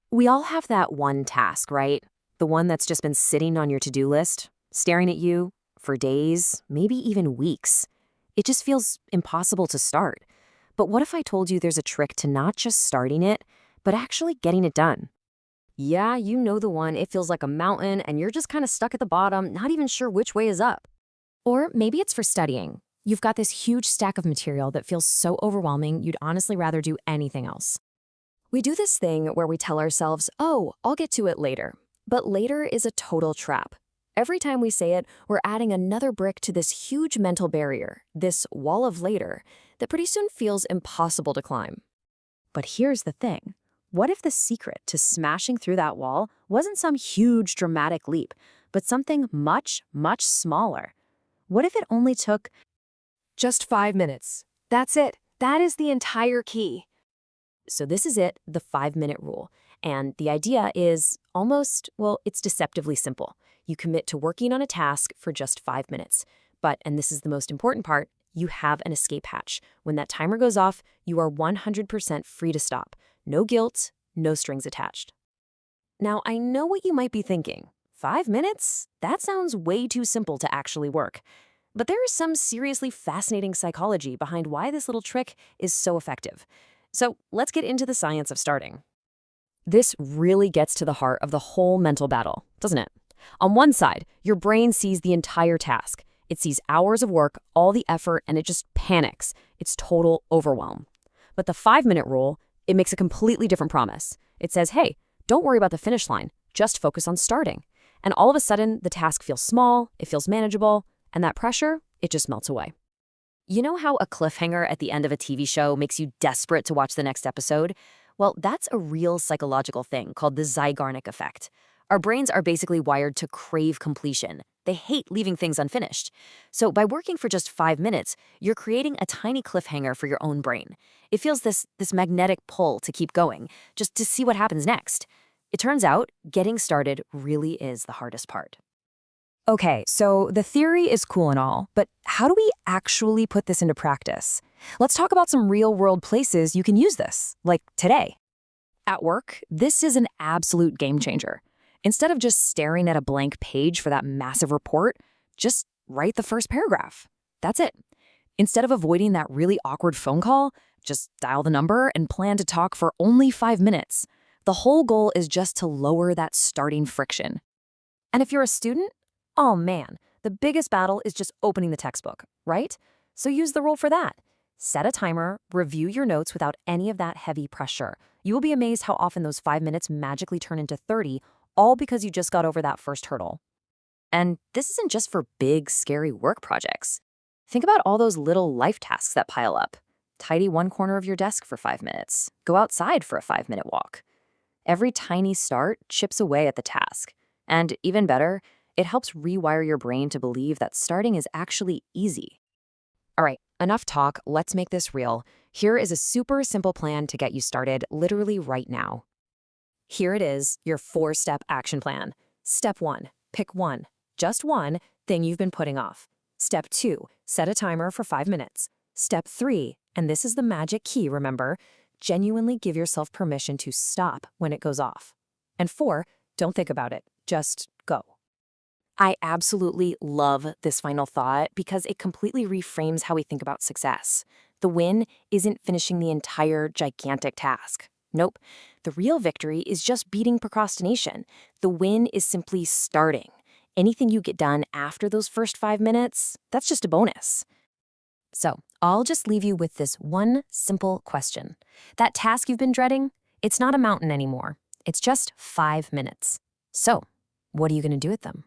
We all have that one task, right? The one that's just been sitting on your to-do list, staring at you for days, maybe even weeks. It just feels impossible to start. But what if I told you there's a trick to not just starting it, but actually getting it done? Yeah, you know the one. It feels like a mountain, and you're just kind of stuck at the bottom, not even sure which way is up. Or maybe it's for studying. You've got this huge stack of material that feels so overwhelming you'd honestly rather do anything else. We do this thing where we tell ourselves, oh, I'll get to it later. But later is a total trap. Every time we say it, we're adding another brick to this huge mental barrier, this wall of later, that pretty soon feels impossible to climb. But here's the thing. What if the secret to smashing through that wall wasn't some huge dramatic leap, but something much, much smaller? What if it only took Just 5 minutes. That's it. That is the entire key. So this is it, the 5-minute rule. And the idea is almost, well, it's deceptively simple. You commit to working on a task for just 5 minutes. But, and this is the most important part, you have an escape hatch. When that timer goes off, you are 100% free to stop. No guilt, no strings attached. Now, I know what you might be thinking. 5 minutes? That sounds way too simple to actually work. But there is some seriously fascinating psychology behind why this little trick is so effective. So let's get into the science of starting. This really gets to the heart of the whole mental battle, doesn't it? On one side, your brain sees the entire task. It sees hours of work, all the effort, and it just panics. It's total overwhelm. But the 5-minute rule, it makes a completely different promise. It says, hey, don't worry about the finish line. Just focus on starting. And all of a sudden, the task feels small, it feels manageable, and that pressure, it just melts away. You know how a cliffhanger at the end of a TV show makes you desperate to watch the next episode? Well, that's a real psychological thing called the Zygarnik effect. Our brains are basically wired to crave completion. They hate leaving things unfinished. So by working for just 5 minutes, you're creating a tiny cliffhanger for your own brain. It feels this magnetic pull to keep going, just to see what happens next. It turns out, getting started really is the hardest part. Okay, so the theory is cool and all, but how do we actually put this into practice? Let's talk about some real-world places you can use this, like today. At work, this is an absolute game changer. Instead of just staring at a blank page for that massive report, just write the first paragraph. That's it. Instead of avoiding that really awkward phone call, just dial the number and plan to talk for only 5 minutes. The whole goal is just to lower that starting friction. And if you're a student, oh man, the biggest battle is just opening the textbook, right? So use the rule for that. Set a timer, review your notes without any of that heavy pressure. You will be amazed how often those 5 minutes magically turn into 30, all because you just got over that first hurdle. And this isn't just for big, scary work projects. Think about all those little life tasks that pile up. Tidy one corner of your desk for 5 minutes. Go outside for a 5-minute walk. Every tiny start chips away at the task. And even better, it helps rewire your brain to believe that starting is actually easy. All right, enough talk, let's make this real. Here is a super simple plan to get you started literally right now. Here it is, your 4-step action plan. Step 1, pick one, just one thing you've been putting off. Step 2, set a timer for 5 minutes. Step 3, and this is the magic key, remember, genuinely give yourself permission to stop when it goes off. And 4, don't think about it, just go. I absolutely love this final thought because it completely reframes how we think about success. The win isn't finishing the entire gigantic task. Nope. The real victory is just beating procrastination. The win is simply starting. Anything you get done after those first 5 minutes, that's just a bonus. So I'll just leave you with this one simple question. That task you've been dreading, it's not a mountain anymore. It's just 5 minutes. So what are you going to do with them?